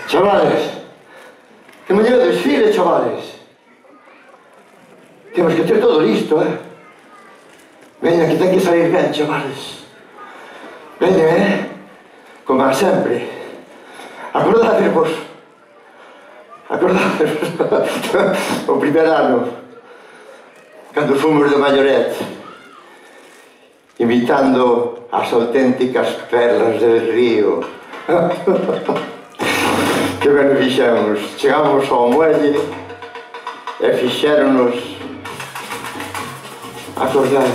Chavales, que mañana desfile, chavales. Temos que ter todo listo, Veña, que ten que salir ben, chavales. Veña, como a sempre. Acordadevos. O primer ano, cando fomos de Malloret, imitando as auténticas perlas del río. Que ben fixemos. Chegamos ao muelle e fixéronos acordar.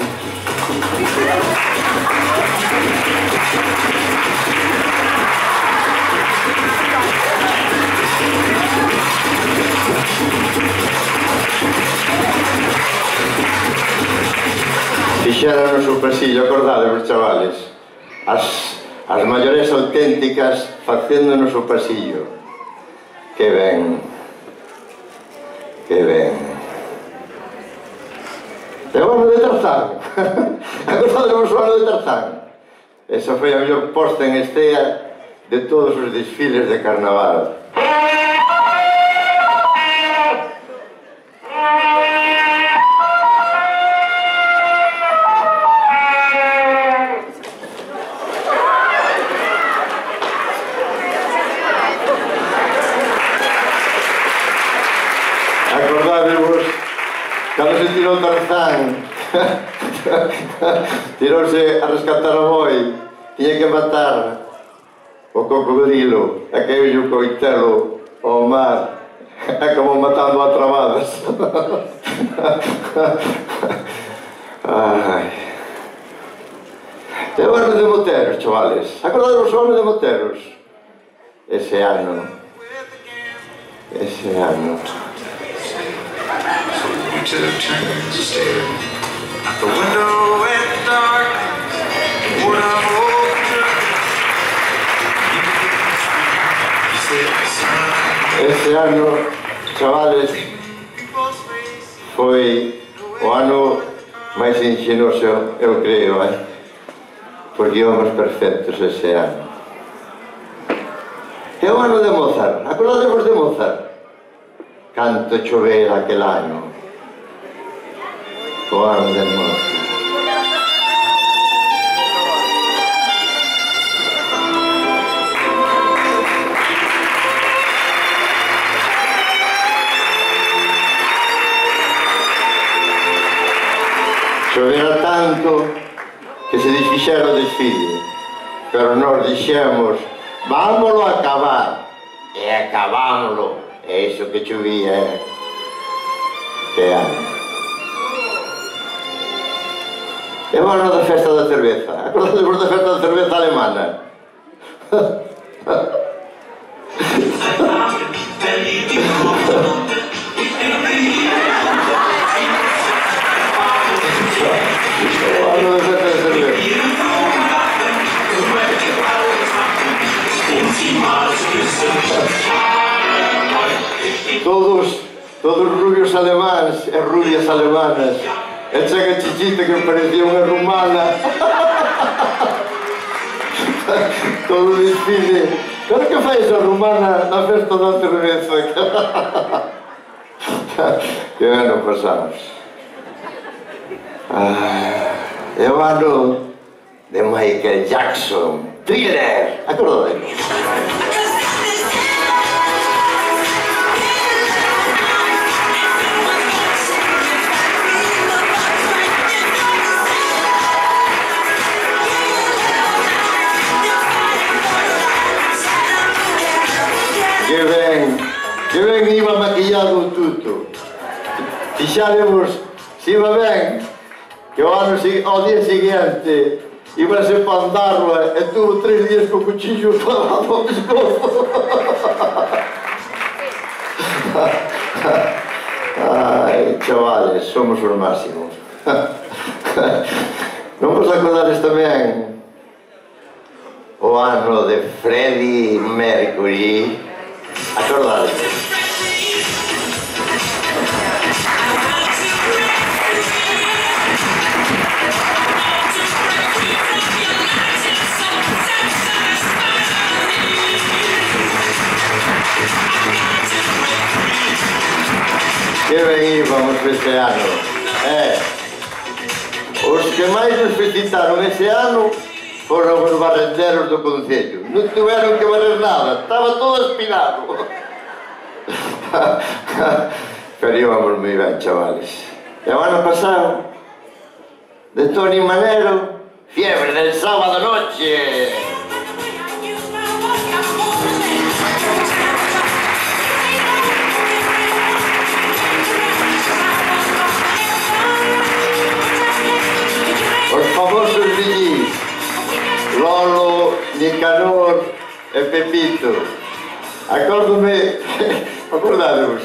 Fixéronos o pasillo, acordadevos, chavales. As maiores auténticas facéndonos o pasillo. Que ben. Que ben. E o ano de Tarzán. Acordadevos o ano de Tarzán. Esa foi a mellor posta en escena de todos os desfiles de carnaval. Cando se tirou Tarzán, tirouse a rescatar o boi, tiña que matar o cocodrilo, e caeulle o coitelo ao mar, acabou matando a trabadas. Ai. E o ano de Moteros, chavales. Acordadevos o ano de Moteros? Ese ano. Took turns to stare out the window in the dark. What I hoped to Ese ano, chavales, foi o ano máis ingenioso, eu creo, porque íbamos perfectos ese ano. E o ano de Mozart, acordadevos de Mozart? Canto chovera aquel ano. O ano de Mozart. Chovera tanto que se desfixera o desfile, pero nós dixemos, vámoslo acabar, e acabámoslo, e iso que chovía, que ano. É o ano da festa da cerveza. Acordadevos da festa da cerveza alemana? O ano da festa da cerveza. Todos rubios alemáns e rubias alemanas. E chega Chichita que parecía unha rumana. Todo o desfile. Claro que fai esa rumana na festa da cerveza. Que ano pasamos. É o ano de Michael Jackson. Thriller. Acordadevos. Que ben iba maquillado tudo. Fixáremos, se iba ben, que ao día seguinte íbase para andarla e tuvo 3 días co cuchillo clavado ao pescozo. Ai, chavales, somos os máximos. Non vos acordades tamén o ano de Freddie Mercury? Acordades? Que ben íbamos este ano. Os que máis nos felicitaron ese ano foron os barrenderos do Concello. Non tiveron que barrer nada, estaba todo espinado. Pero íbamos moi ben, chavales. E o ano pasado, de Toni Manero, Fiebre del sábado noche. Os famosos villís, Lolo, Nicanor e Pepito. Acordadevos,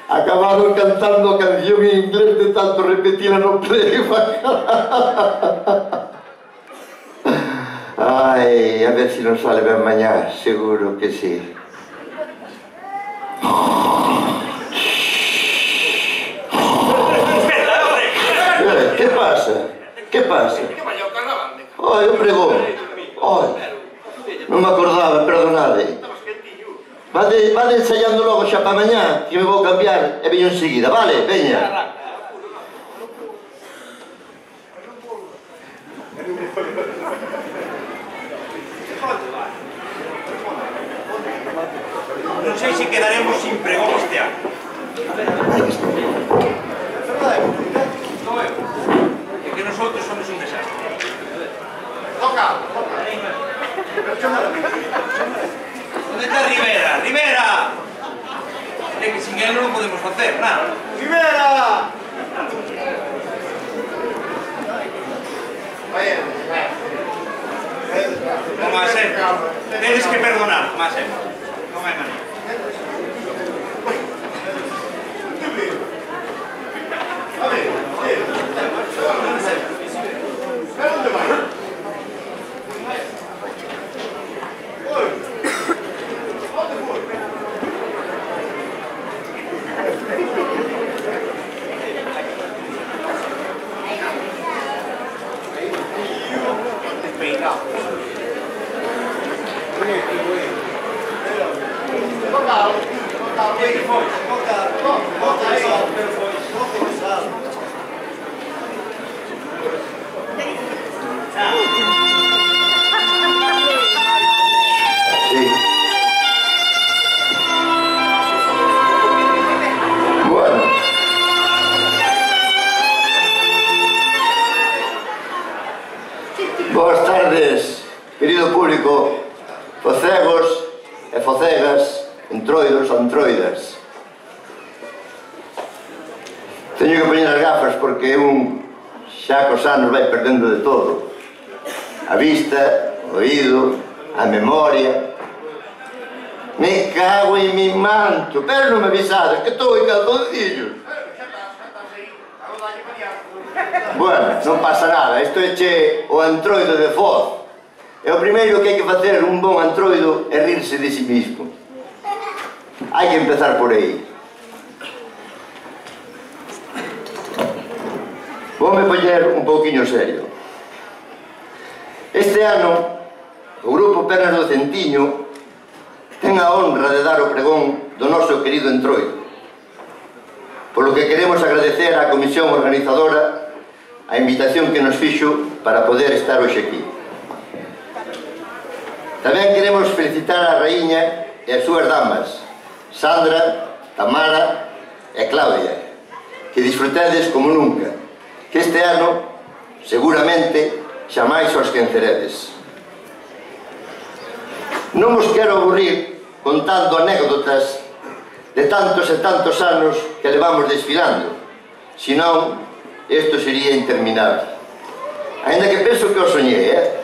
acabaron cantando a canción en inglés de tanto repetila no playback. Ai, a ver si nos sale ben mañá, seguro que sí. Que pasa? Que pasa? Ai, o pregón. Ai, non me acordaba, perdonade. Vade ensayando logo xa para mañá, que me vou cambiar e veño enseguida, vale? Veña. Non sei se quedaremos sin pregón este ano. É que nosotros somos un desastre. Toca! Onde está Rivera? Rivera! É que sin él non podemos facer nada. Rivera! Non vai ser. Tedes que perdonar, non vai ser. Non hai maneira. Boas tardes, querido público, focegos e focegas, entroidos e antroidas. Teño que poñer as gafas porque xa cos anos vai perdendo de todo. A vista, o oído, a memoria. Me cago en mi manto, pero non me avisades que estou en calzoncillos. Bueno, non pasa nada, isto é che o antroido de Foz. E o primeiro que hai que facer un bon antroido é rirse de si mismo. Hai que empezar por aí. Voume poñer un pouquiño serio. Este ano, o grupo Pernas do Centiño ten a honra de dar o pregón do noso querido entroido. Polo que queremos agradecer á comisión organizadora a invitación que nos fixo para poder estar hoxe aquí. Tamén queremos felicitar a raíña e as súas damas, Sandra, Tamara e Claudia, que disfrutedes como nunca, que este ano, seguramente, xamais os esqueceredes. Non vos quero aburrir contando anécdotas de tantos e tantos anos que levamos desfilando, senón isto sería interminable. Ainda que penso que o soñei,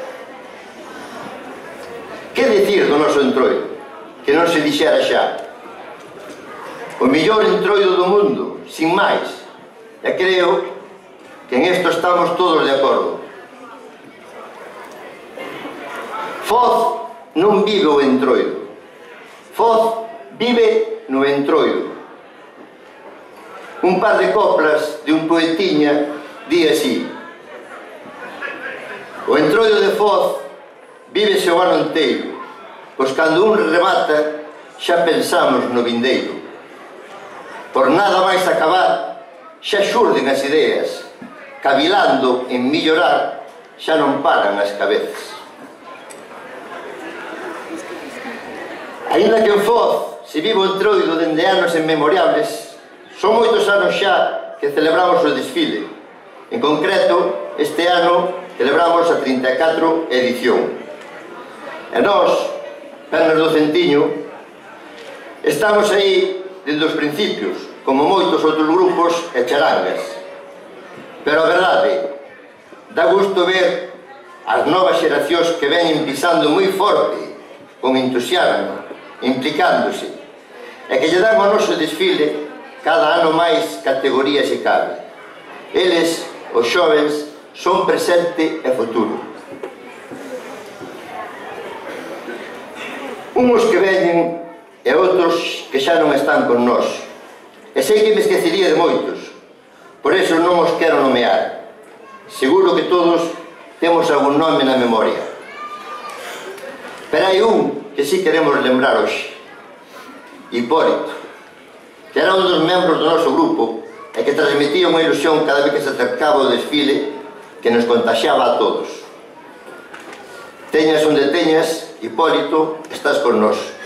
Que dicir do noso entroido? Que non se dixera xa. O mellor entroido do mundo, sin máis. E creo que en isto estamos todos de acordo. Foz non vive o entroido. Foz vive no entroido. Un par de coplas de un poetiña di así: o entroido de Foz vívese o ano inteiro, pois cando un remata xa pensamos no vindeiro. Por nada máis acabar, xa xurden as ideas, cavilando en mellorar, xa non paran as cabezas. Ainda que en Foz se vive o entroido dende anos inmemoriables, son moitos anos xa que celebramos o desfile. En concreto, este ano celebramos a 34 edición. E nós, Pernas do Centiño, estamos aí desde os principios, como moitos outros grupos e charangas. Pero a verdade, dá gusto ver as novas xeracións que veñen pisando moi forte, con entusiasmo, implicándose, e que lle dan ao noso desfile cada ano máis categorías se cabe. Eles, os xovens, son presente e futuro. Uns que veñen e outros que xa non están con nós. E sei que me esquecería de moitos, por iso non os quero nomear. Seguro que todos temos algún nome na memoria. Pero hai un que sí queremos lembrar hoxe. Hipólito, que era un dos membros do noso grupo e que transmitía unha ilusión cada vez que se acercaba o desfile que nos contaxiaba a todos. Teñas onde teñas, Hipólito, estás con nós.